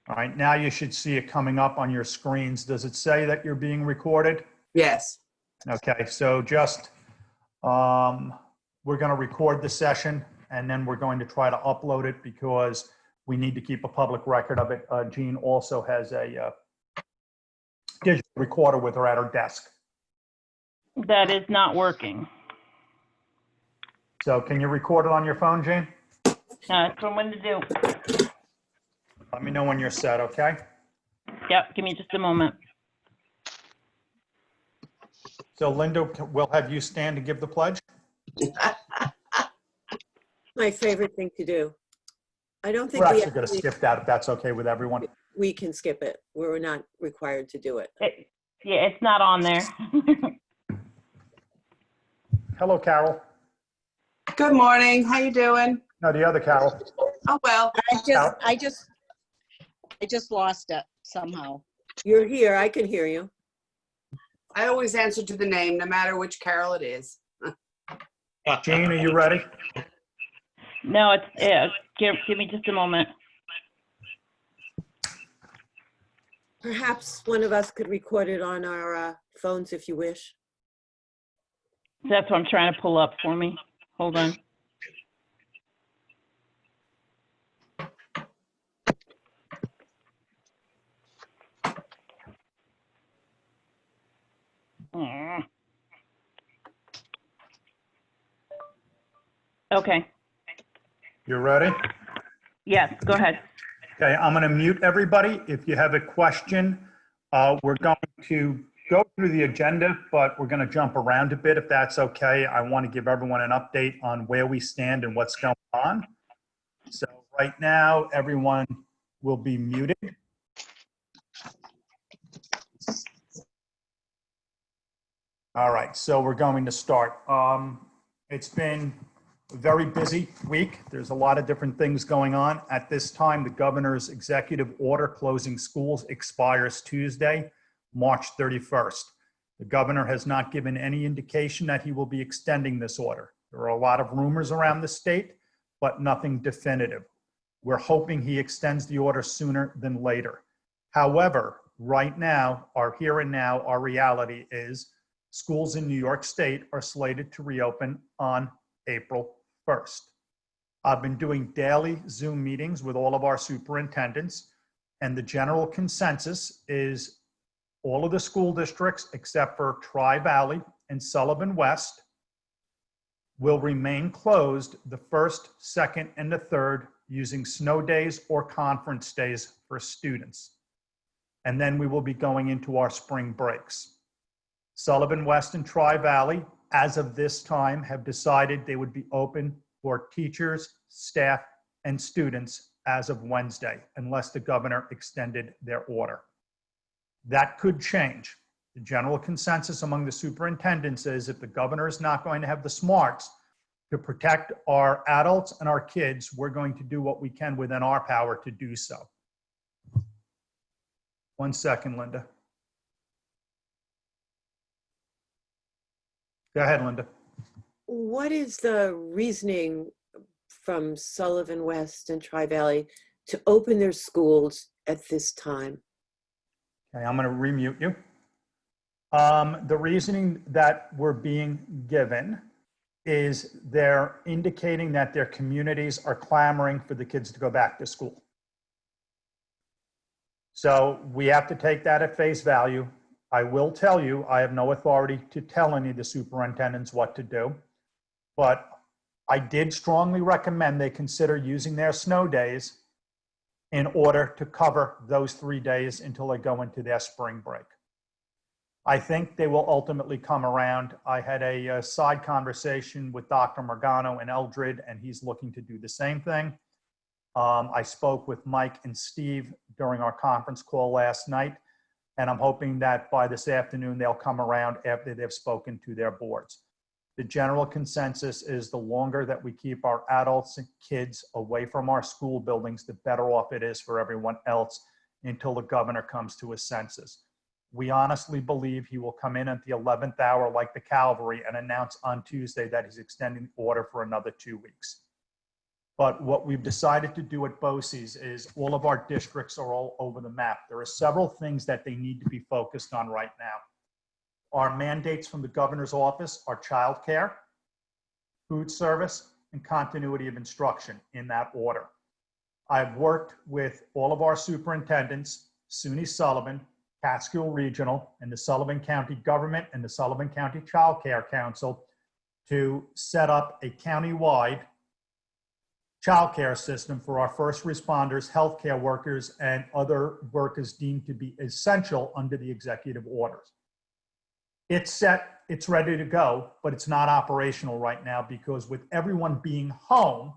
All right, now you should see it coming up on your screens. Does it say that you're being recorded? Yes. Okay, so just, we're going to record the session and then we're going to try to upload it because we need to keep a public record of it. Jean also has a digital recorder with her at her desk. That is not working. So can you record it on your phone, Jean? That's what I'm going to do. Let me know when you're set, okay? Yep, give me just a moment. So Linda, we'll have you stand to give the pledge. My favorite thing to do. I don't think We're we actually going to skip that if that's okay with everyone. we can skip it. We're not required to do it. Yeah, it's not on there. Hello, Carol. Good morning. How you doing? No, the other Carol. Oh, well. I just lost it somehow. You're here. I can hear you. I always answer to the name, no matter which Carol it is. Jean, are you ready? No, it's, yeah, give me just a moment. Perhaps one of us could record it on our phones if you wish. That's what I'm trying to pull up for me. Hold on. Okay. You ready? Yes, go ahead. Okay, I'm going to mute everybody. If you have a question, we're going to go through the agenda, but we're going to jump around a bit if that's okay. I want to give everyone an update on where we stand and what's going on. So right now, everyone will be muted. All right, so we're going to start. It's been a very busy week. There's a lot of different things going on. At this time, the governor's executive order closing schools expires Tuesday, March 31st. The governor has not given any indication that he will be extending this order. There are a lot of rumors around the state, but nothing definitive. We're hoping he extends the order sooner than later. However, right now, our here and now, our reality is schools in New York State are slated to reopen on April 1st. I've been doing daily Zoom meetings with all of our superintendents, and the general consensus is all of the school districts except for Tri-Valley and Sullivan West will remain closed the 1st, 2nd, and the 3rd using snow days or conference days for students. And then we will be going into our spring breaks. Sullivan West and Tri-Valley, as of this time, have decided they would be open for teachers, staff, and students as of Wednesday, unless the governor extended their order. That could change. The general consensus among the superintendents is if the governor is not going to have the smarts to protect our adults and our kids, we're going to do what we can within our power to do so. 1 second, Linda. Go ahead, Linda. What is the reasoning from Sullivan West and Tri-Valley to open their schools at this time? Okay, I'm going to remute you. The reasoning that we're being given is they're indicating that their communities are clamoring for the kids to go back to school. So we have to take that at face value. I will tell you, I have no authority to tell any of the superintendents what to do, but I did strongly recommend they consider using their snow days in order to cover those 3 days until they go into their spring break. I think they will ultimately come around. I had a side conversation with Dr. Morgano in Eldred, and he's looking to do the same thing. I spoke with Mike and Steve during our conference call last night, and I'm hoping that by this afternoon, they'll come around after they've spoken to their boards. The general consensus is the longer that we keep our adults and kids away from our school buildings, the better off it is for everyone else until the governor comes to his senses. We honestly believe he will come in at the 11th hour like the cavalry and announce on Tuesday that he's extending the order for another 2 weeks. But what we've decided to do at BOCES is all of our districts are all over the map. There are several things that they need to be focused on right now. Our mandates from the governor's office are childcare, food service, and continuity of instruction in that order. I've worked with all of our superintendents, SUNY Sullivan, Catskill Regional, and the Sullivan County Government and the Sullivan County Child Care Council to set up a countywide child care system for our first responders, healthcare workers, and other workers deemed to be essential under the executive orders. It's set, it's ready to go, but it's not operational right now because with everyone being home,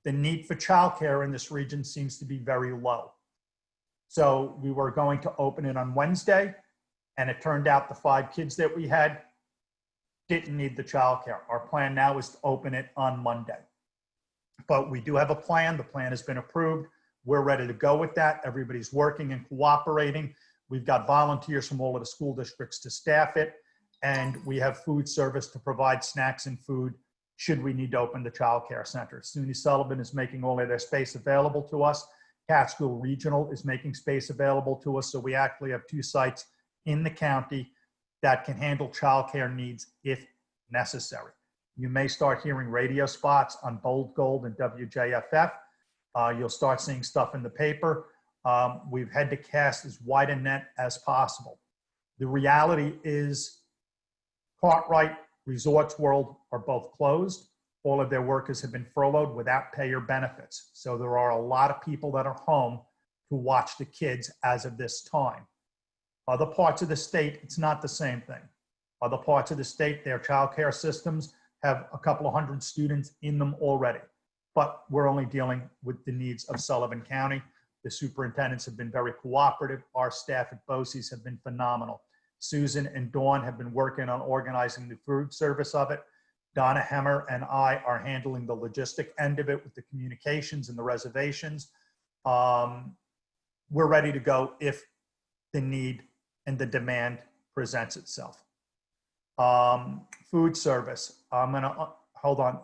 the need for childcare in this region seems to be very low. So we were going to open it on Wednesday, and it turned out the 5 kids that we had didn't need the childcare. Our plan now is to open it on Monday. But we do have a plan. The plan has been approved. We're ready to go with that. Everybody's working and cooperating. We've got volunteers from all of the school districts to staff it, and we have food service to provide snacks and food should we need to open the child care center. SUNY Sullivan is making all of their space available to us. Catskill Regional is making space available to us. So we actually have 2 sites in the county that can handle child care needs if necessary. You may start hearing radio spots on Bold Gold and WJFF. You'll start seeing stuff in the paper. We've had to cast as wide a net as possible. The reality is Cartwright, Resorts World are both closed. All of their workers have been furloughed without pay or benefits. So there are a lot of people that are home to watch the kids as of this time. Other parts of the state, it's not the same thing. Other parts of the state, their child care systems have a couple of hundred students in them already. But we're only dealing with the needs of Sullivan County. The superintendents have been very cooperative. Our staff at BOCES have been phenomenal. Susan and Dawn have been working on organizing the food service of it. Donna Hemmer and I are handling the logistic end of it with the communications and the reservations. We're ready to go if the need and the demand presents itself. Food service, I'm gonna, hold on.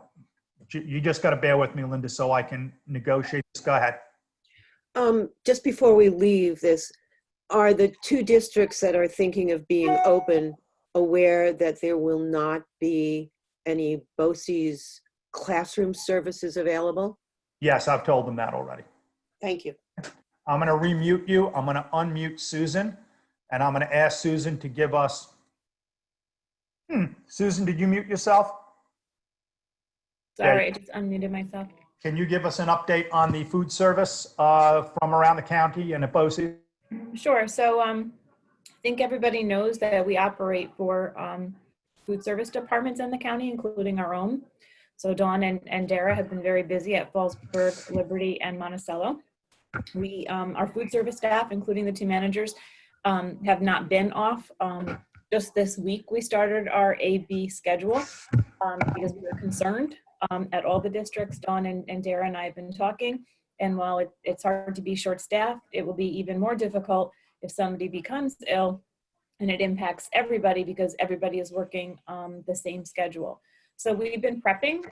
You just gotta bear with me, Linda, so I can negotiate this. Go ahead. Just before we leave this, are the 2 districts that are thinking of being open aware that there will not be any BOCES classroom services available? Yes, I've told them that already. Thank you. I'm gonna remute you. I'm gonna unmute Susan, and I'm gonna ask Susan to give us, Susan, did you mute yourself? Sorry, I just unmuted myself. Can you give us an update on the food service from around the county and at BOCES? Sure. So I think everybody knows that we operate 4 food service departments in the county, including our own. So Dawn and Dara have been very busy at Fallsburg, Liberty, and Monticello. We, our food service staff, including the 2 managers, have not been off. Just this week, we started our A/B schedule because we were concerned at all the districts. Dawn and Dara and I have been talking. And while it's hard to be short-staffed, it will be even more difficult if somebody becomes ill and it impacts everybody because everybody is working the same schedule. So we've been prepping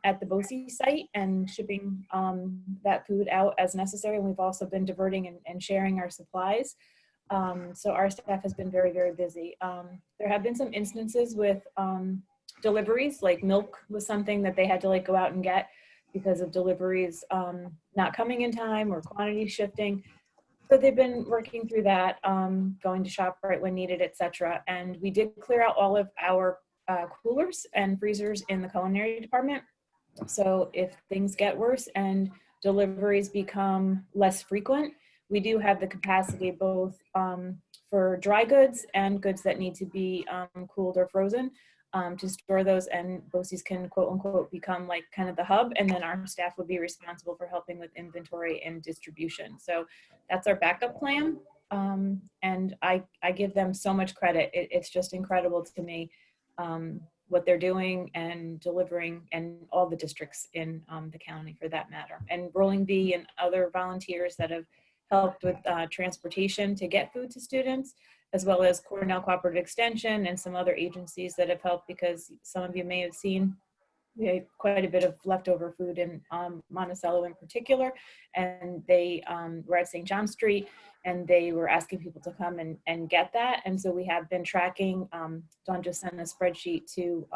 at the BOCES site and shipping that food out as necessary. And we've also been diverting and sharing our supplies. So our staff has been very, very busy. There have been some instances with deliveries, like milk was something that they had to go out and get because of deliveries not coming in time or quantity shifting. So they've been working through that, going to shop right when needed, etc. And we did clear out all of our coolers and freezers in the culinary department. So if things get worse and deliveries become less frequent, we do have the capacity both for dry goods and goods that need to be cooled or frozen to store those, and BOCES can quote unquote become kind of the hub, and then our staff would be responsible for helping with inventory and distribution. So that's our backup plan. And I give them so much credit. It's just incredible to me what they're doing and delivering, and all the districts in the county for that matter. And Rolling Bee and other volunteers that have helped with transportation to get food to students, as well as Cornell Cooperative Extension and some other agencies that have helped, because some of you may have seen We had quite a bit of leftover food in Monticello in particular, and they were at St. John Street, and they were asking people to come and get that. And so we have been tracking. Dawn just sent a spreadsheet to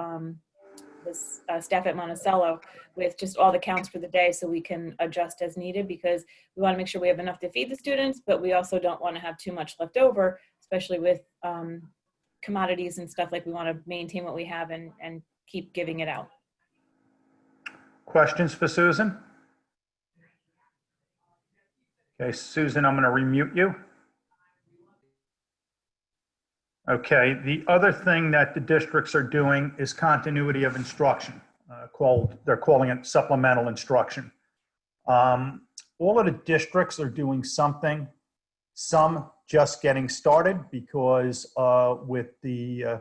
this staff at Monticello with just all the counts for the day, so we can adjust as needed, because we want to make sure we have enough to feed the students, but we also don't want to have too much left over, especially with commodities and stuff. Like, we want to maintain what we have and keep giving it out. Questions for Susan? Okay, Susan, I'm going to remute you. Okay, the other thing that the districts are doing is continuity of instruction. They're calling it supplemental instruction. All of the districts are doing something, some just getting started, because with the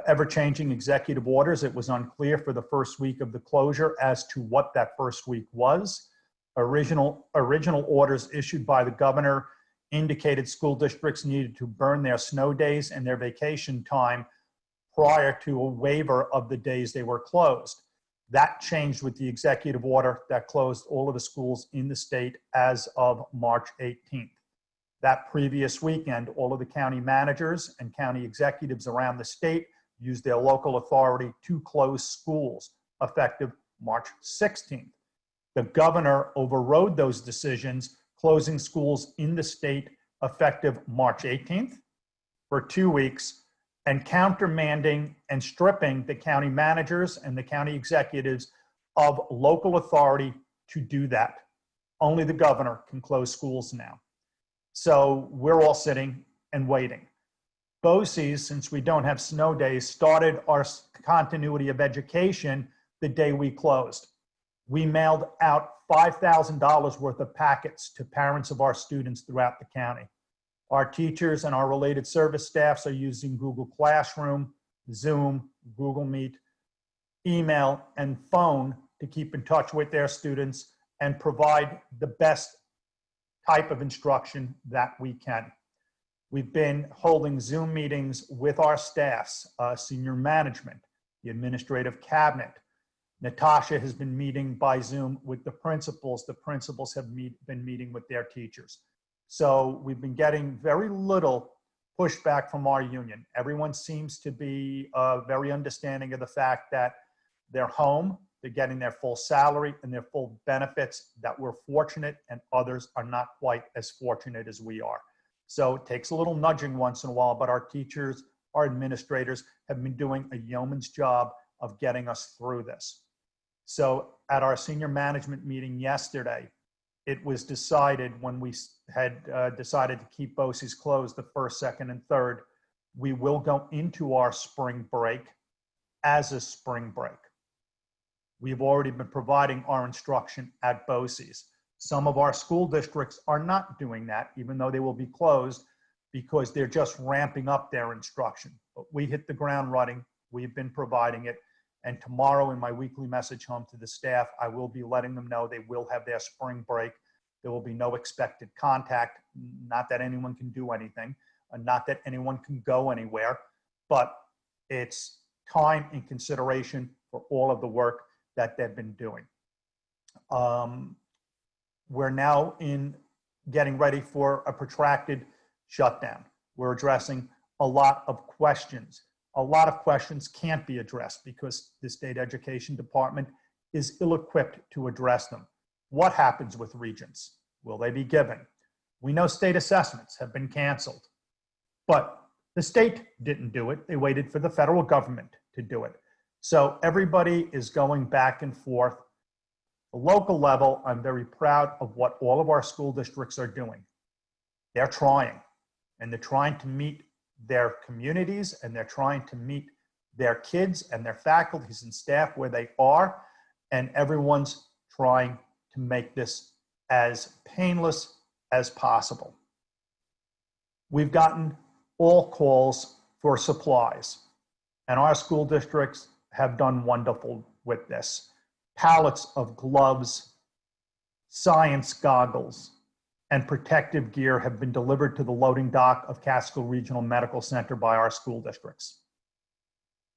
ever-changing executive orders, it was unclear for the first week of the closure as to what that first week was. Original orders issued by the governor indicated school districts needed to burn their snow days and their vacation time prior to a waiver of the days they were closed. That changed with the executive order that closed all of the schools in the state as of March 18th. That previous weekend, all of the county managers and county executives around the state used their local authority to close schools effective March 16th. The governor overrode those decisions, closing schools in the state effective March 18th for 2 weeks, and countermanding and stripping the county managers and the county executives of local authority to do that. Only the governor can close schools now. So we're all sitting and waiting. BOCES, since we don't have snow days, started our continuity of education the day we closed. We mailed out $5,000 worth of packets to parents of our students throughout the county. Our teachers and our related service staffs are using Google Classroom, Zoom, Google Meet, email, and phone to keep in touch with their students and provide the best type of instruction that we can. We've been holding Zoom meetings with our staffs, senior management, the administrative cabinet. Natasha has been meeting by Zoom with the principals. The principals have been meeting with their teachers. So we've been getting very little pushback from our union. Everyone seems to be very understanding of the fact that they're home, they're getting their full salary and their full benefits, that we're fortunate and others are not quite as fortunate as we are. So it takes a little nudging once in a while, but our teachers, our administrators have been doing a yeoman's job of getting us through this. So at our senior management meeting yesterday, it was decided, when we had decided to keep BOCES closed the first, second, and third, we will go into our spring break as a spring break. We've already been providing our instruction at BOCES. Some of our school districts are not doing that, even though they will be closed, because they're just ramping up their instruction. But we hit the ground running. We've been providing it. And tomorrow in my weekly message home to the staff, I will be letting them know they will have their spring break. There will be no expected contact, not that anyone can do anything, not that anyone can go anywhere, but it's time and consideration for all of the work that they've been doing. We're now in getting ready for a protracted shutdown. We're addressing a lot of questions. A lot of questions can't be addressed because the state education department is ill-equipped to address them. What happens with regents? Will they be given? We know state assessments have been canceled, but the state didn't do it. They waited for the federal government to do it. So everybody is going back and forth. The local level, I'm very proud of what all of our school districts are doing. They're trying, and they're trying to meet their communities, and they're trying to meet their kids and their faculties and staff where they are, and everyone's trying to make this as painless as possible. We've gotten all calls for supplies, and our school districts have done wonderful with this. Pallets of gloves, science goggles, and protective gear have been delivered to the loading dock of Catskill Regional Medical Center by our school districts.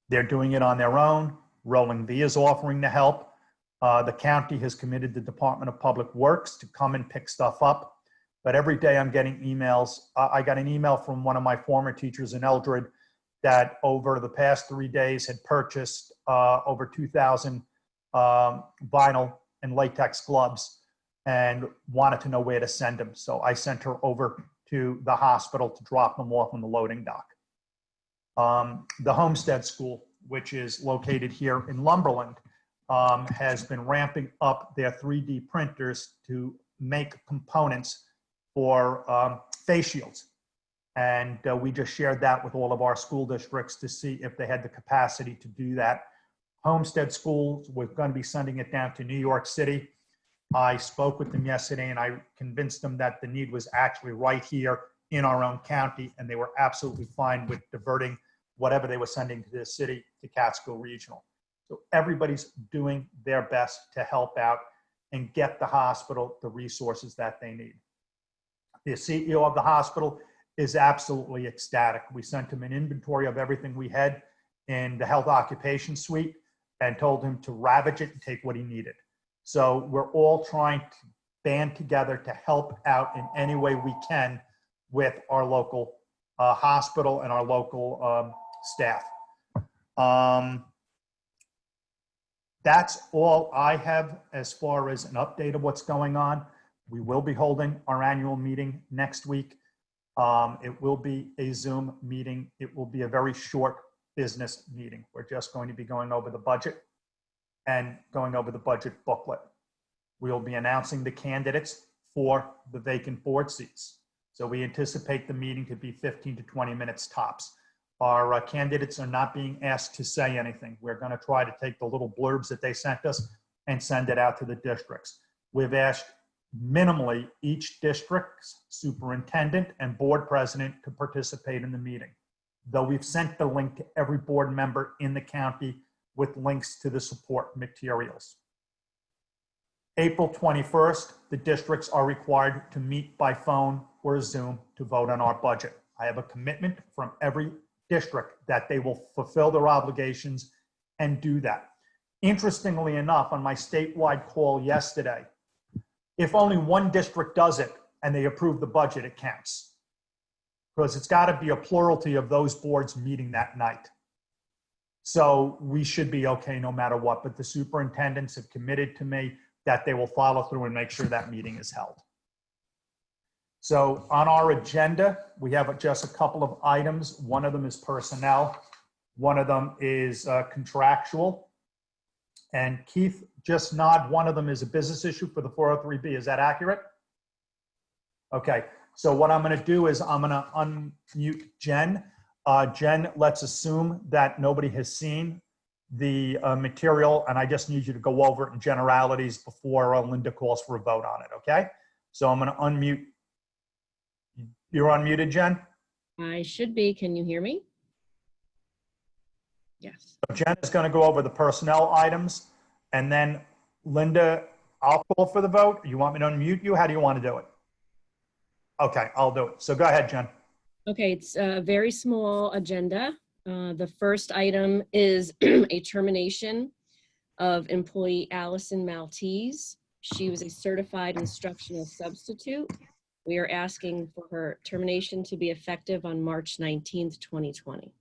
They're doing it on their own. Rolling V is offering to help. The county has committed the Department of Public Works to come and pick stuff up. But every day I'm getting emails. I got an email from one of my former teachers in Eldred that over the past 3 days had purchased over 2,000 vinyl and latex gloves and wanted to know where to send them. So I sent her over to the hospital to drop them off on the loading dock. The Homestead School, which is located here in Lumberland, has been ramping up their 3D printers to make components for face shields. And we just shared that with all of our school districts to see if they had the capacity to do that. Homestead Schools, we're going to be sending it down to New York City. I spoke with them yesterday and I convinced them that the need was actually right here in our own county, and they were absolutely fine with diverting whatever they were sending to the city to Catskill Regional. So everybody's doing their best to help out and get the hospital the resources that they need. The CEO of the hospital is absolutely ecstatic. We sent him an inventory of everything we had in the health occupation suite and told him to ravage it and take what he needed. So we're all trying to band together to help out in any way we can with our local hospital and our local staff. That's all I have as far as an update of what's going on. We will be holding our annual meeting next week. It will be a Zoom meeting. It will be a very short business meeting. We're just going to be going over the budget and going over the budget booklet. We'll be announcing the candidates for the vacant board seats. So we anticipate the meeting to be 15 to 20 minutes tops. Our candidates are not being asked to say anything. We're going to try to take the little blurbs that they sent us and send it out to the districts. We've asked minimally each district's superintendent and board president to participate in the meeting, though we've sent the link to every board member in the county with links to the support materials. April 21st, the districts are required to meet by phone or Zoom to vote on our budget. I have a commitment from every district that they will fulfill their obligations and do that. Interestingly enough, on my statewide call yesterday, if only one district does it and they approve the budget, it counts. Because it's got to be a plurality of those boards meeting that night. So we should be okay no matter what, but the superintendents have committed to me that they will follow through and make sure that meeting is held. So on our agenda, we have just a couple of items. One of them is personnel. One of them is contractual. And Keith, just nod, one of them is a business issue for the 403B. Is that accurate? Okay, so what I'm going to do is I'm going to unmute Jen. Jen, let's assume that nobody has seen the material, and I just need you to go over it in generalities before Linda calls for a vote on it, okay? So I'm going to unmute. You're unmuted, Jen? I should be. Can you hear me? Yes. So Jen is going to go over the personnel items, and then Linda, I'll call for the vote. You want me to unmute you? How do you want to do it? Okay, I'll do it. So go ahead, Jen. Okay, it's a very small agenda. The first item is a termination of employee Allison Maltese. She was a certified instructional substitute. We are asking for her termination to be effective on March 19th, 2020.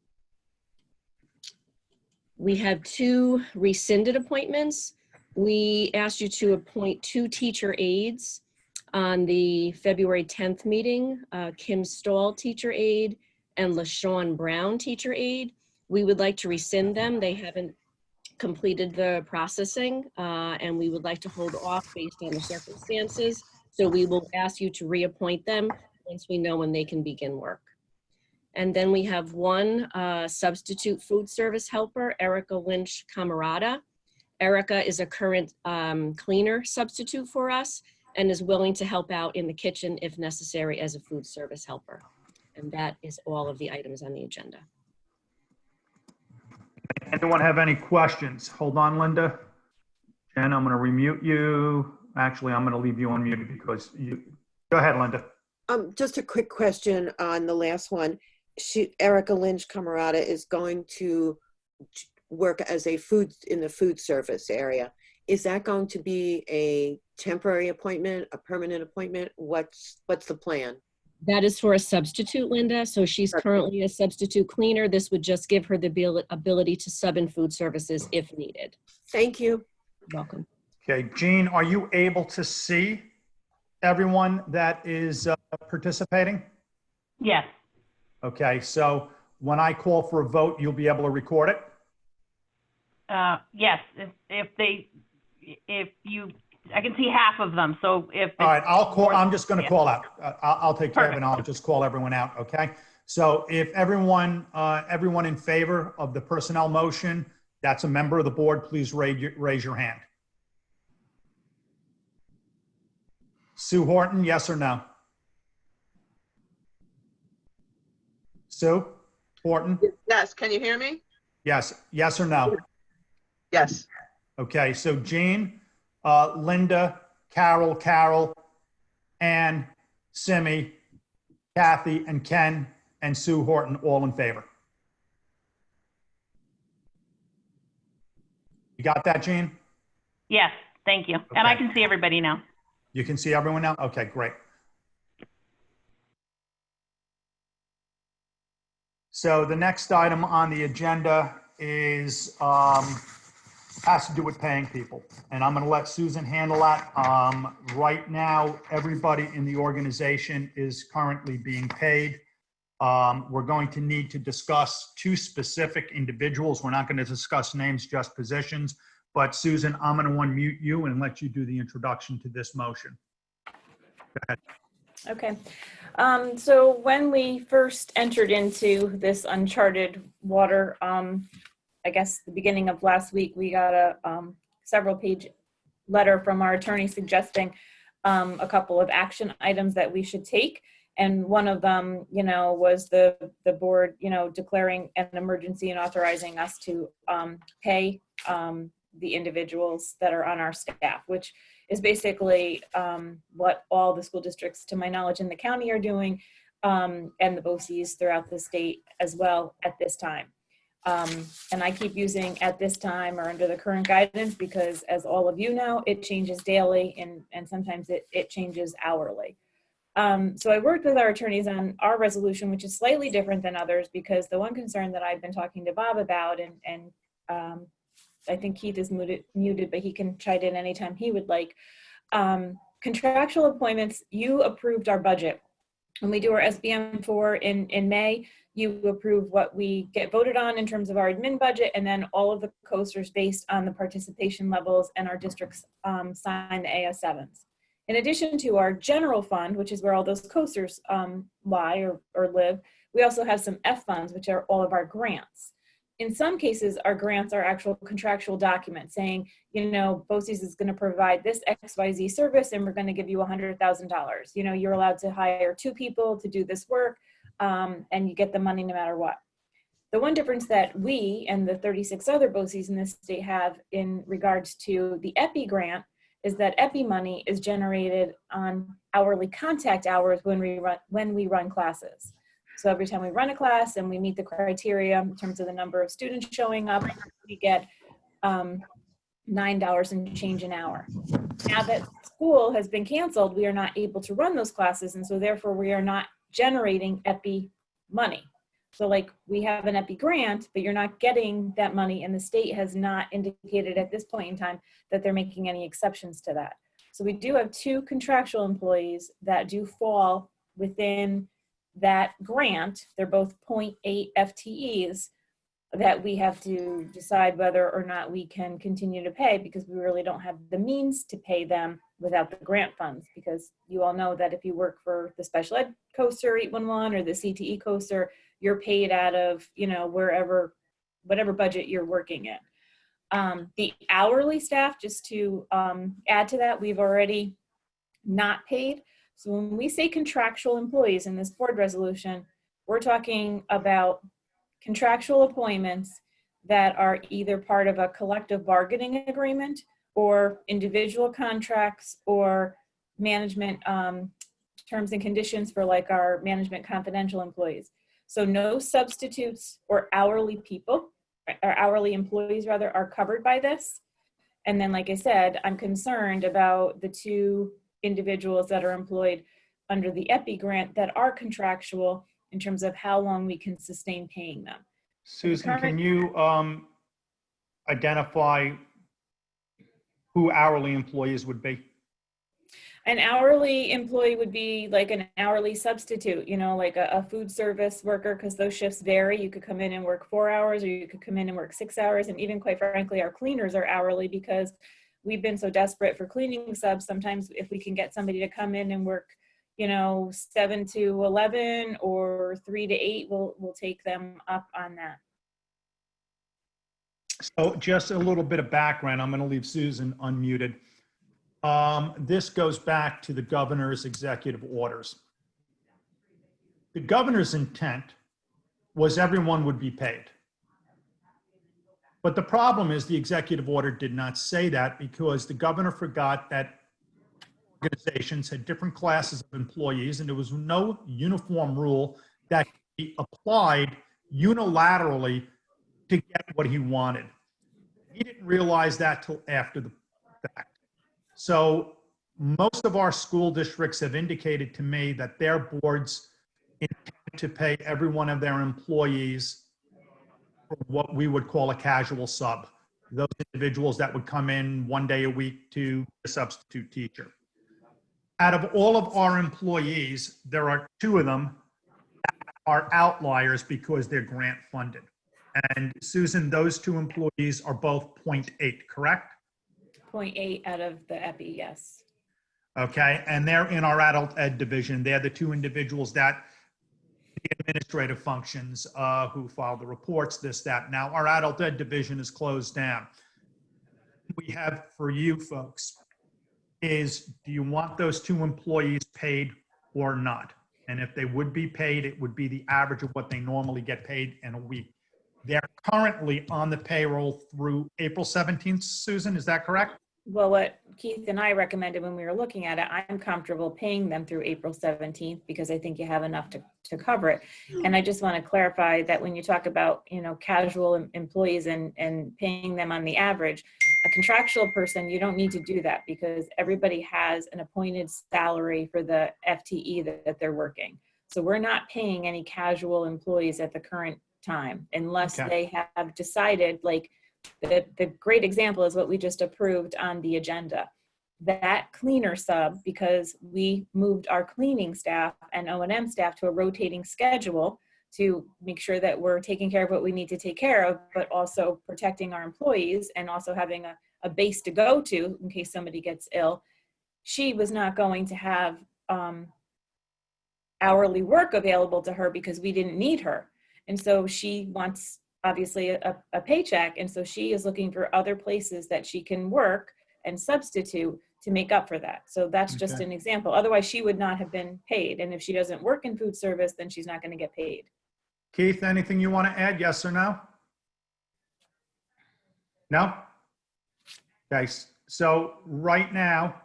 We have 2 rescinded appointments. We asked you to appoint 2 teacher aides on the February 10th meeting, Kim Stahl, teacher aide, and LaShawn Brown, teacher aide. We would like to rescind them. They haven't completed the processing, and we would like to hold off based on the circumstances. So we will ask you to reappoint them once we know when they can begin work. And then we have 1 substitute food service helper, Erica Lynch Camarada. Erica is a current cleaner substitute for us and is willing to help out in the kitchen if necessary as a food service helper. And that is all of the items on the agenda. Anyone have any questions? Hold on, Linda. Jen, I'm going to remute you. Actually, I'm going to leave you unmuted because you. Go ahead, Linda. Just a quick question on the last one. Erica Lynch Camarada is going to work as in the food service area. Is that going to be a temporary appointment, a permanent appointment? What's the plan? That is for a substitute, Linda. So she's Okay. currently a substitute cleaner. This would just give her the ability to sub in food services if needed. Thank you. Welcome. Okay, Jean, are you able to see everyone that is participating? Yes. Okay, so when I call for a vote, you'll be able to record it? Yes, I can see half of them, so if. All right, I'm just going to Yeah. call out. I'll take care of it, and Perfect. I'll just call everyone out, okay? So if everyone in favor of the personnel motion, that's a member of the board, please raise your hand. Sue Horton, yes or no? Sue Horton, Yes, can you hear me? yes or no? Yes. Okay, so Jean, Linda, Carol, Ann, Simi, Kathy, and Ken, and Sue Horton, all in favor. You got that, Jean? Yes, thank you. And I Okay. can see everybody now. You can see everyone now? Okay, great. So the next item on the agenda is, has to do with paying people. And I'm going to let Susan handle that. Right now, everybody in the organization is currently being paid. We're going to need to discuss two specific individuals. We're not going to discuss names, just positions. But Susan, I'm going to unmute you and let you do the introduction to this motion. Okay. So when we first entered into this uncharted water, I guess the beginning of last week, we got a several page letter from our attorney suggesting a couple of action items that we should take. And one of them, was the board, declaring an emergency and authorizing us to pay the individuals that are on our staff, which is basically what all the school districts, to my knowledge, in the county are doing, and the BOCES throughout the state as well at this time. And I keep using at this time or under the current guidance because, as all of you know, it changes daily and sometimes it changes hourly. So I worked with our attorneys on our resolution, which is slightly different than others, because the one concern that I've been talking to Bob about, and I think Keith is muted, but he can chime in anytime he would like. Contractual appointments, you approved our budget. When we do our SBM4 in May, you approve what we get voted on in terms of our admin budget, and then all of the coasters based on the participation levels, and our districts sign the AS7s. In addition to our general fund, which is where all those coasters lie or live, we also have some F funds, which are all of our grants. In some cases, our grants are actual contractual documents saying, BOCES is going to provide this XYZ service and we're going to give you $100,000. You're allowed to hire 2 people to do this work, and you get the money no matter what. The one difference that we and the 36 other BOCES in this state have in regards to the EPI grant is that EPI money is generated on hourly contact hours when we run classes. So every time we run a class and we meet the criteria in terms of the number of students showing up, we get $9 and change an hour. Now that school has been canceled, we are not able to run those classes, and so therefore we are not generating EPI money. So we have an EPI grant, but you're not getting that money, and the state has not indicated at this point in time that they're making any exceptions to that. So we do have 2 contractual employees that do fall within that grant. They're both 0.8 FTEs that we have to decide whether or not we can continue to pay, because we really don't have the means to pay them without the grant funds, because you all know that if you work for the special ed coaster 811 or the CTE coaster, you're paid out of, whatever budget you're working in. The hourly staff, just to add to that, we've already not paid. So when we say contractual employees in this board resolution, we're talking about contractual appointments that are either part of a collective bargaining agreement or individual contracts or management terms and conditions for our management confidential employees. So no substitutes or hourly people. our hourly employees rather, are covered by this. And then, like I said, I'm concerned about the two individuals that are employed under the EPI grant that are contractual in terms of how long we can sustain paying them. Susan, can you identify who hourly employees would be? An hourly employee would be like an hourly substitute, you know, like a food service worker, because those shifts vary. You could come in and work 4 hours, or you could come in and work 6 hours. And even quite frankly, our cleaners are hourly because we've been so desperate for cleaning subs. Sometimes if we can get somebody to come in and work, you know, 7 to 11 or 3 to 8, we'll take them up on that. So just a little bit of background. I'm going to leave Susan unmuted. This goes back to the governor's executive orders. The governor's intent was everyone would be paid. But the problem is the executive order did not say that because the governor forgot that organizations had different classes of employees and there was no uniform rule that could be applied unilaterally to get what he wanted. He didn't realize that till after the fact. So most of our school districts have indicated to me that their boards intend to pay every one of their employees for what we would call a casual sub. Those individuals that would come in 1 day a week to a substitute teacher. Out of all of our employees, there are 2 of them that are outliers because they're grant funded. And Susan, those 2 employees are both 0.8, correct? 0.8 out of the EPI, yes. Okay, and they're in our adult ed division. They're the 2 individuals that the administrative functions who file the reports, this, that. Now, our adult ed division is closed down. We have for you folks is, do you want those 2 employees paid or not? And if they would be paid, it would be the average of what they normally get paid in a week. They're currently on the payroll through April 17th, Susan, is that correct? Well, what Keith and I recommended when we were looking at it, I'm comfortable paying them through April 17th because I think you have enough to cover it. And I just want to clarify that when you talk about, you know, casual employees and paying them on the average, a contractual person, you don't need to do that because everybody has an appointed salary for the FTE that they're working. So we're not paying any casual employees at the current time unless they have decided, like, the great example is what we just approved on the agenda. That cleaner sub, because we moved our cleaning staff and O&M staff to a rotating schedule to make sure that we're taking care of what we need to take care of, but also protecting our employees and also having a base to go to in case somebody gets ill. She was not going to have hourly work available to her because we didn't need her. And so she wants obviously a paycheck. And so she is looking for other places that she can work and substitute to make up for that. So that's just an example. Otherwise, she would not have been paid. And if she doesn't work in food service, then she's not going to get paid. Keith, anything you want to add, yes or no? No? Okay, so right now,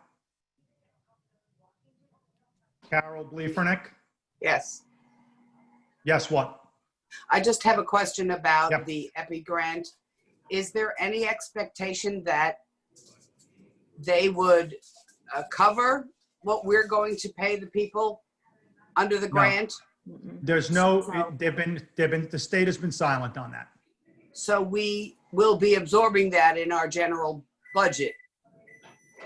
Carol Bleefernick, Yes. yes, what? I just have a question about Yep. the EPI grant. Is there any expectation that they would cover what we're going to pay the people under the grant? There's no, the state has been silent on that. So we will be absorbing that in our general budget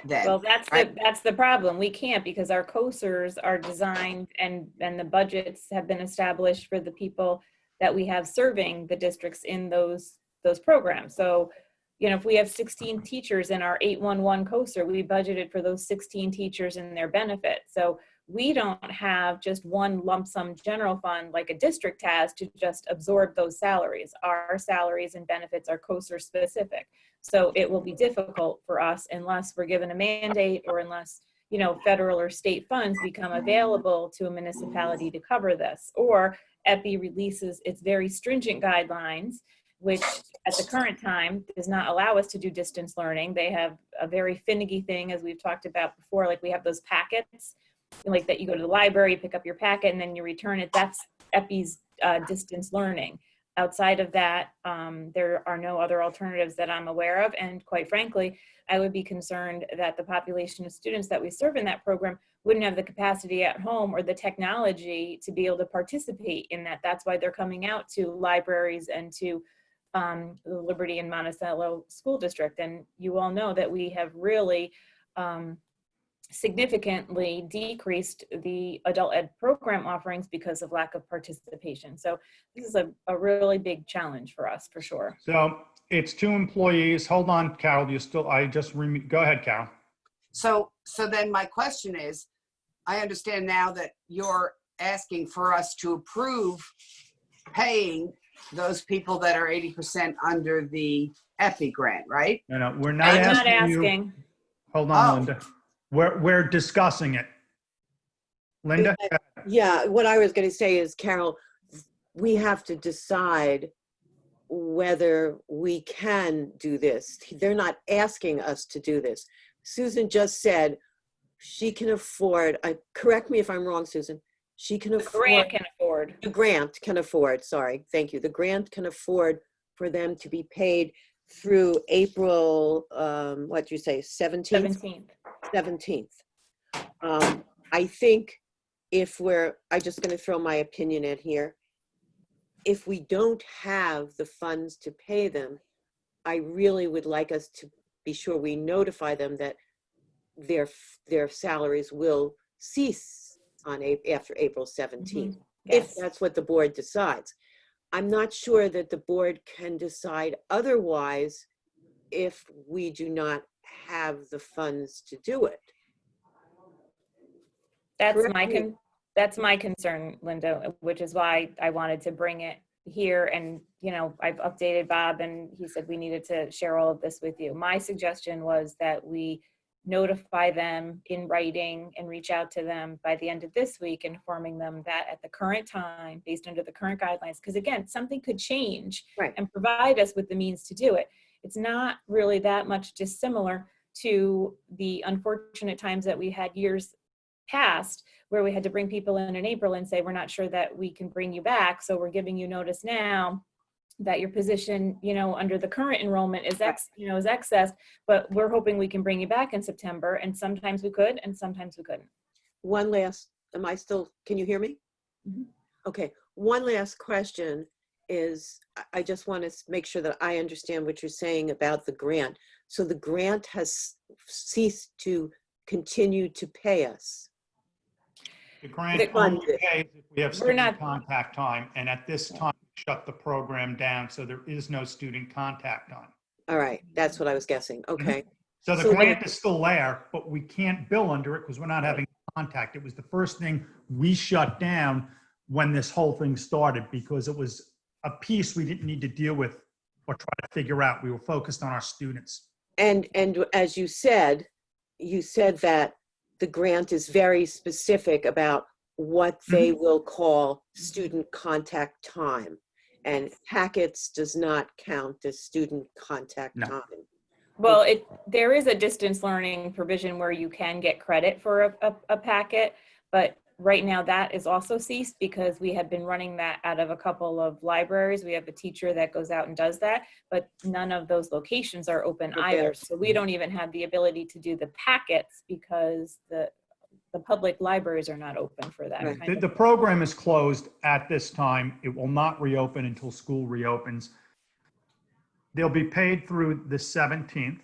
then? Well, that's the problem. We can't because our COSERs are designed and the budgets have been established for the people that we have serving the districts in those programs. So, you know, if we have 16 teachers in our 811 COSER, we budgeted for those 16 teachers and their benefit. So we don't have just one lump sum general fund like a district has to just absorb those salaries. Our salaries and benefits are COSER specific. So it will be difficult for us unless we're given a mandate or unless, you know, federal or state funds become available to a municipality to cover this. Or EPI releases its very stringent guidelines, which at the current time does not allow us to do distance learning. They have a very finicky thing, as we've talked about before, like we have those packets, like that you go to the library, pick up your packet, and then you return it. That's EPI's distance learning. Outside of that, there are no other alternatives that I'm aware of. And quite frankly, I would be concerned that the population of students that we serve in that program wouldn't have the capacity at home or the technology to be able to participate in that. That's why they're coming out to libraries and to the Liberty and Monticello School District. And you all know that we have really significantly decreased the adult ed program offerings because of lack of participation. So this is a really big challenge for us, for sure. So it's 2 employees. Hold on, Carol, go ahead, Carol. So then my question is, I understand now that you're asking for us to approve paying those people that are 80% under the EPI grant, right? No, we're not I'm not asking you. asking. Hold on, Oh. Linda. We're discussing it. Linda? Yeah, what I was going to say is, Carol, we have to decide whether we can do this. They're not asking us to do this. Susan just said she can afford, correct me if I'm wrong, Susan, she can The afford. grant can afford. The grant can afford, sorry, thank you. The grant can afford for them to be paid through April, what did you say, 17th? 17th. 17th. I think I'm just going to throw my opinion in here. If we don't have the funds to pay them, I really would like us to be sure we notify them that their salaries will cease after April 17th, if Yes. that's what the board decides. I'm not sure that the board can decide otherwise if we do not have the funds to do it. That's my concern, Linda, which is why I wanted to bring it here. And, you know, I've updated Bob and he said we needed to share all of this with you. My suggestion was that we notify them in writing and reach out to them by the end of this week, informing them that at the current time, based under the current guidelines, because again, something could change Right. and provide us with the means to do it. It's not really that much dissimilar to the unfortunate times that we had years past where we had to bring people in April and say, we're not sure that we can bring you back. So we're giving you notice now that your position, you know, under the current enrollment is is excess, but we're hoping we can bring you back in September. And sometimes we could, and sometimes we couldn't. One last, can you hear me? Mhm. Okay, one last question is, I just want to make sure that I understand what you're saying about the grant. So the grant has ceased to continue to pay us. The grant only pays if we have We're not- student contact time, and at this time, we shut the program down, so there is no student contact time. All right, that's what I was guessing. Okay. So the So grant is still there, but we can't bill under it because we're not having contact. It was the first thing we shut down when this whole thing started because it was a piece we didn't need to deal with or try to figure out. We were focused on our students. And as you said that the grant is very specific about what they will call student contact time. And packets does not count as student contact No. time. Well, there is a distance learning provision where you can get credit for a packet, but right now that is also ceased because we have been running that out of a couple of libraries. We have a teacher that goes out and does that, but none of those locations are open either. So we don't even have the ability to do the packets because the public libraries are not open for that. Right. kind The of program is closed at this time. It will not reopen until school reopens. They'll be paid through the 17th.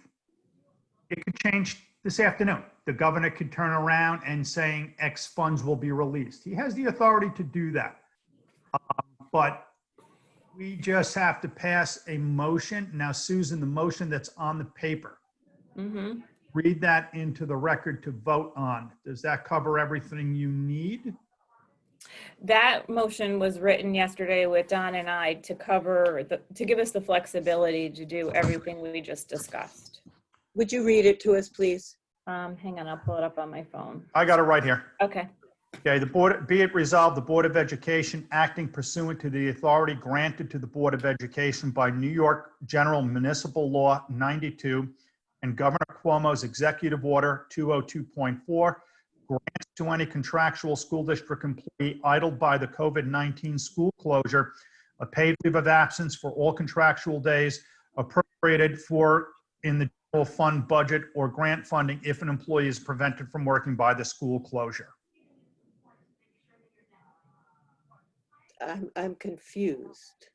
It could change this afternoon. The governor could turn around and saying X funds will be released. He has the authority to do that. But we just have to pass a motion. Now, Susan, the motion that's on the paper, Mhm. read that into the record to vote on. Does that cover everything you need? That motion was written yesterday with Don and I to give us the flexibility to do everything we just discussed. Would you read it to us, please? Hang on, I'll pull it up on my phone. I got it right here. Okay. Okay, be it resolved, the Board of Education, acting pursuant to the authority granted to the Board of Education by New York General Municipal Law 92 and Governor Cuomo's Executive Order 202.4, grants to any contractual school district employee idled by the COVID-19 school closure a paid leave of absence for all contractual days appropriated for in the general fund budget or grant funding if an employee is prevented from working by the school closure. I'm confused.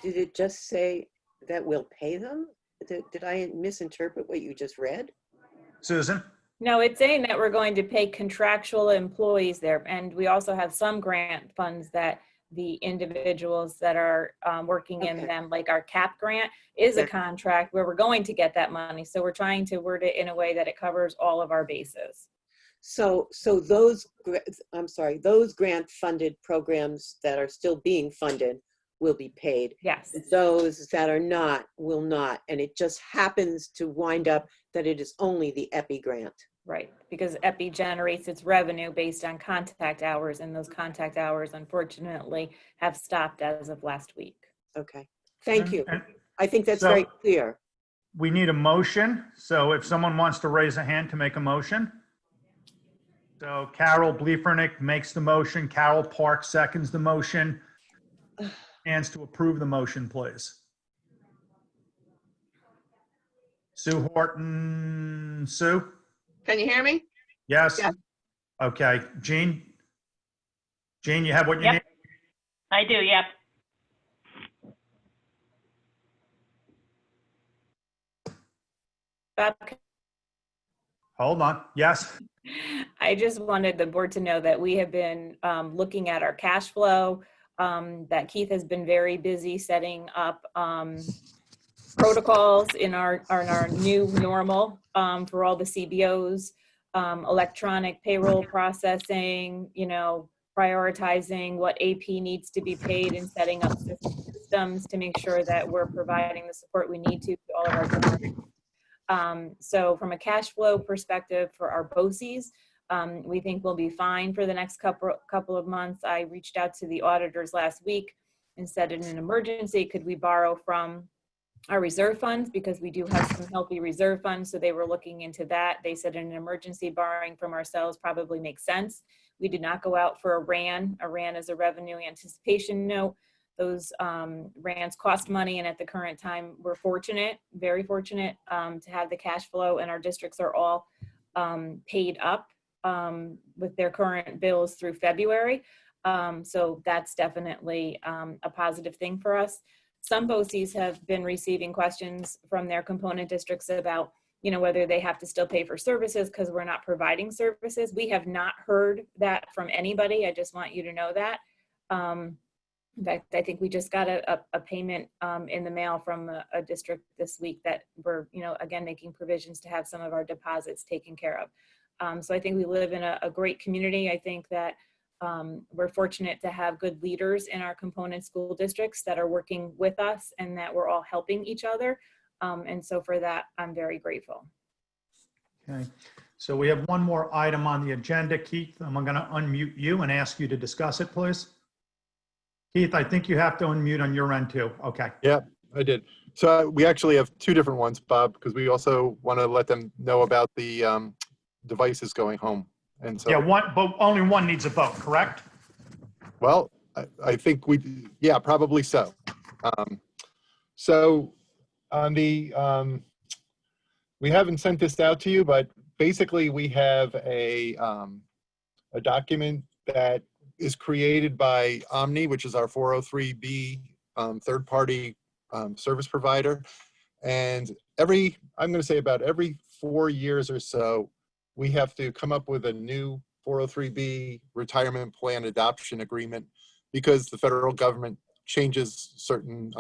Did it just say that we'll pay them? Did I misinterpret what you just read? Susan? No, it's saying that we're going to pay contractual employees there. And we also have some grant funds that the individuals that are working in Okay. them, like our CAP grant is a Yeah. contract where we're going to get that money. So we're trying to word it in a way that it covers all of our bases. So those, those grant funded programs that are still being funded will be paid. Yes. Those that are not, will not. And it just happens to wind up that it is only the EPI grant. Right, because EPI generates its revenue based on contact hours, and those contact hours unfortunately have stopped as of last week. Okay, thank you. And I think that's so- very clear. we need a motion. So if someone wants to raise a hand to make a motion. So Carol Bliefernick makes the motion. Carol Park seconds the motion. Hands to approve the motion, please. Sue Horton, Sue? Can you hear me? Yes? Yes. Okay, Jean? Jean, you have what you Yep. need? I do, yep. Bob, Hold on, yes? I just wanted the board to know that we have been looking at our cash flow, that Keith has been very busy setting up protocols in our new normal for all the CBOs, electronic payroll processing, prioritizing what AP needs to be paid and setting up systems to make sure that we're providing the support we need to all of our districts. So from a cash flow perspective for our BOCES, we think we'll be fine for the next couple of months. I reached out to the auditors last week and said in an emergency, could we borrow from our reserve funds, because we do have some healthy reserve funds. So they were looking into that. They said in an emergency, borrowing from ourselves probably makes sense. We did not go out for a RAN. A RAN is a revenue anticipation note. Those RANs cost money, and at the current time, we're fortunate, very fortunate, to have the cash flow, and our districts are all paid up with their current bills through February. So that's definitely a positive thing for us. Some BOCES have been receiving questions from their component districts about, whether they have to still pay for services because we're not providing services. We have not heard that from anybody. I just want you to know that. In fact, I think we just got a payment in the mail from a district this week that we're, again, making provisions to have some of our deposits taken care of. So I think we live in a great community. I think that we're fortunate to have good leaders in our component school districts that are working with us and that we're all helping each other. And so for that, I'm very grateful. Okay, so we have one more item on the agenda. Keith, I'm going to unmute you and ask you to discuss it, please. Keith, I think you have to unmute on your end too. Okay. Yeah, I did. So we actually have two different ones, Bob, because we also want to let them know about the devices going home. And so, Yeah, one, but only one needs a vote, correct? well, I think yeah, probably so. So on the, we haven't sent this out to you, but basically we have a document that is created by Omni, which is our 403B third-party service provider. And I'm going to say about every 4 years or so, we have to come up with a new 403B retirement plan adoption agreement because the federal government changes certain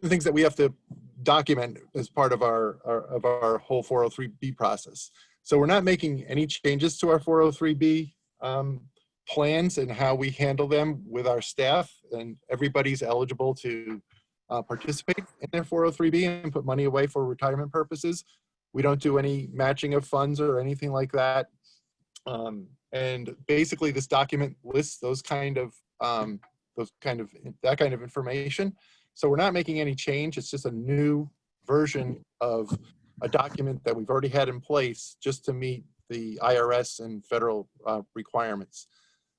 things that we have to document as part of our whole 403B process. So we're not making any changes to our 403B plans and how we handle them with our staff, and everybody's eligible to participate in their 403B and put money away for retirement purposes. We don't do any matching of funds or anything like that. And basically this document lists that kind of information. So we're not making any change. It's just a new version of a document that we've already had in place just to meet the IRS and federal requirements.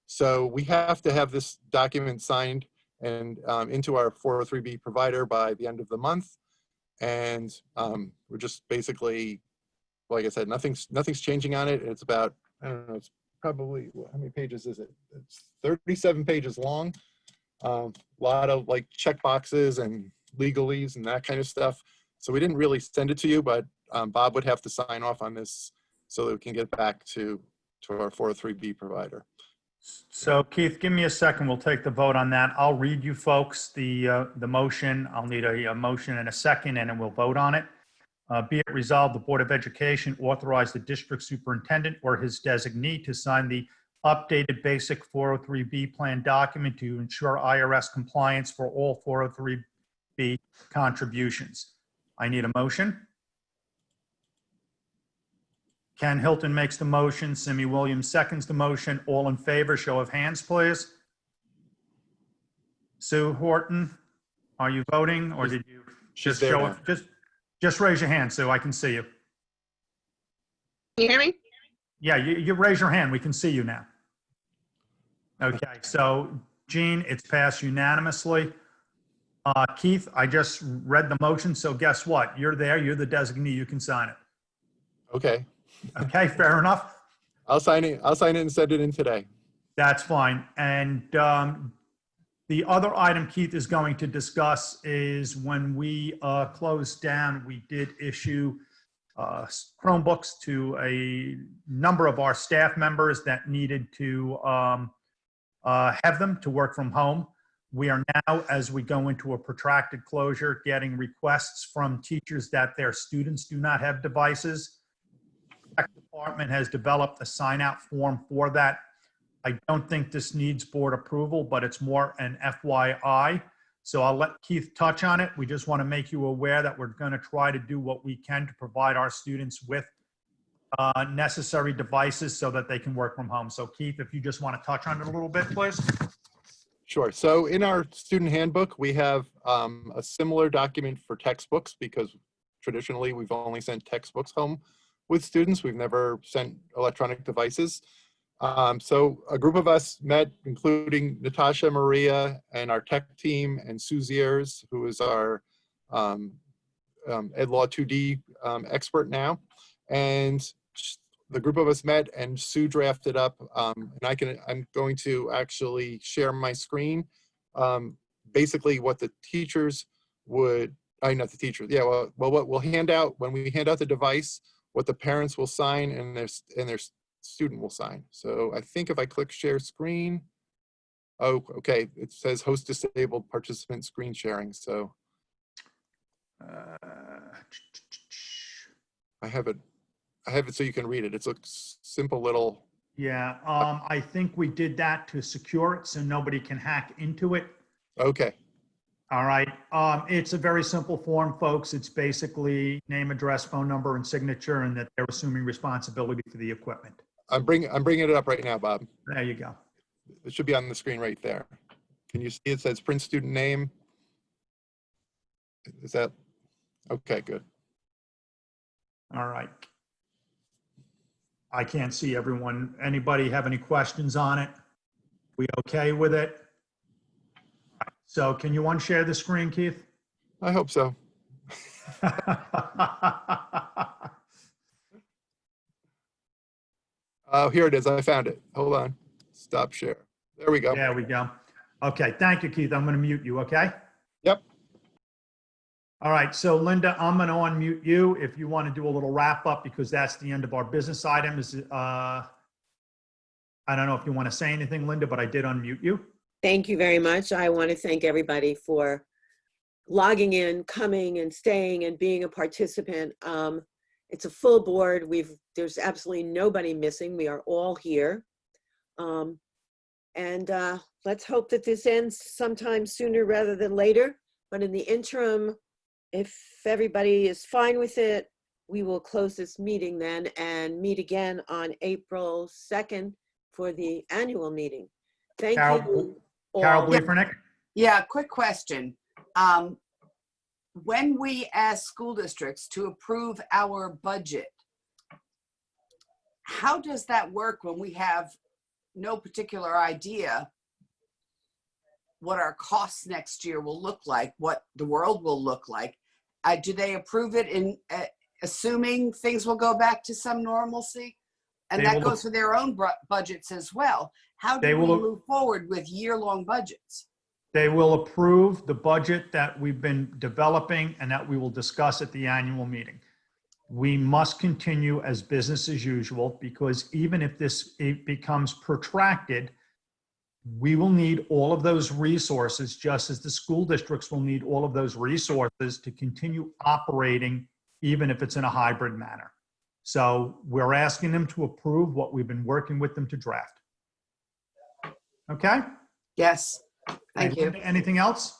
So we have to have this document signed and into our 403B provider by the end of the month. And we're just basically, like I said, nothing's changing on it. It's about, I don't know, it's probably, how many pages is it? It's 37 pages long. A lot of like check boxes and legalese and that kind of stuff. So we didn't really send it to you, but Bob would have to sign off on this so that we can get back to our 403B provider. So Keith, give me a second. We'll take the vote on that. I'll read you folks the motion. I'll need a motion and a second, and then we'll vote on it. Be it resolved, the Board of Education authorize the district superintendent or his designee to sign the updated basic 403B plan document to ensure IRS compliance for all 403B contributions. I need a motion. Ken Hilton makes the motion. Simi Williams seconds the motion. All in favor, show of hands, please. Sue Horton, are you voting, or did you just there show now. it? Just raise your hand, Sue. I can see you. Can you hear me? Yeah, you raise your hand. We can see you now. Okay, so Jean, it's passed unanimously. Keith, I just read the motion, so guess what? You're there. You're the designee. You can sign it. Okay. Okay, fair enough. I'll sign it and send it in today. That's fine. And the other item Keith is going to discuss is when we closed down, we did issue Chromebooks to a number of our staff members that needed to have them to work from home. We are now, as we go into a protracted closure, getting requests from teachers that their students do not have devices. The department has developed a sign-out form for that. I don't think this needs board approval, but it's more an FYI. So I'll let Keith touch on it. We just want to make you aware that we're going to try to do what we can to provide our students with necessary devices so that they can work from home. So Keith, if you just want to touch on it a little bit, please. Sure. So in our student handbook, we have a similar document for textbooks because traditionally we've only sent textbooks home with students. We've never sent electronic devices. So a group of us met, including Natasha, Maria, and our tech team, and Susie Ayers, who is our Ed Law 2D expert now. And the group of us met, and Sue drafted up, and I'm going to actually share my screen. Basically what the teachers would, not the teachers, yeah, well, what we'll hand out, when we hand out the device, what the parents will sign and their student will sign. So I think if I click share screen, oh, okay, it says host disabled participant screen sharing. So I have it so you can read it. It's a simple little. Yeah, I think we did that to secure it so nobody can hack into it. Okay. All right. It's a very simple form, folks. It's basically name, address, phone number, and signature, and that they're assuming responsibility for the equipment. I'm bringing it up right now, Bob. There you go. It should be on the screen right there. Can you see it says print student name? Is that, okay, good. All right. I can't see everyone. Anybody have any questions on it? We okay with it? So can you unshare the screen, Keith? I hope so. Oh, here it is. I found it. Hold on. Stop share. There we go. There we go. Okay, thank you, Keith. I'm going to mute you, okay? Yep. All right, so Linda, I'm going to unmute you if you want to do a little wrap up because that's the end of our business items. I don't know if you want to say anything, Linda, but I did unmute you. Thank you very much. I want to thank everybody for logging in, coming and staying and being a participant. It's a full board. There's absolutely nobody missing. We are all here. Let's hope that this ends sometime sooner rather than later. But in the interim, if everybody is fine with it, we will close this meeting then and meet again on April 2nd for the annual meeting. Thank you. Carol all. Bleefernick? Yeah, quick question. When we ask school districts to approve our budget, how does that work when we have no particular idea what our costs next year will look like, what the world will look like. Do they approve it in assuming things will go back to some normalcy? And They that will- goes for their own budgets as well. How They do we will- move forward with year-long budgets? They will approve the budget that we've been developing and that we will discuss at the annual meeting. We must continue as business as usual, because even if it becomes protracted, we will need all of those resources, just as the school districts will need all of those resources to continue operating, even if it's in a hybrid manner. So we're asking them to approve what we've been working with them to draft. Okay? Yes, thank you. Anything else?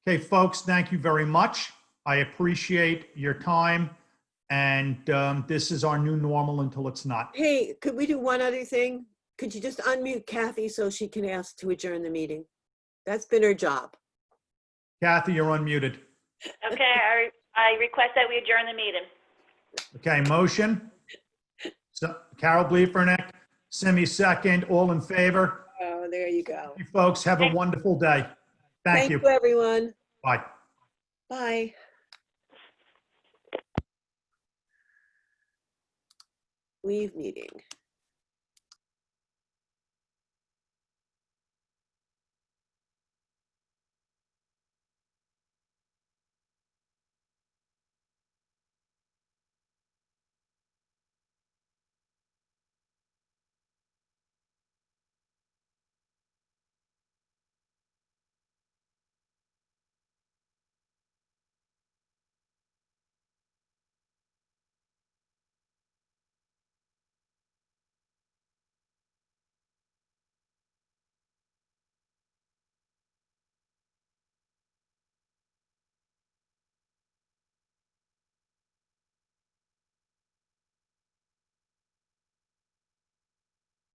Okay, folks, thank you very much. I appreciate your time, and this is our new normal until it's not. Hey, could we do one other thing? Could you just unmute Kathy so she can ask to adjourn the meeting? That's been her job. Kathy, you're unmuted. Okay, I request that we adjourn the meeting. Okay, motion. So Carol Blieferneck, Simi second, all in favor? Oh, there you go. You folks have a wonderful day. Thank you. Everyone. Bye. Bye. Leave meeting.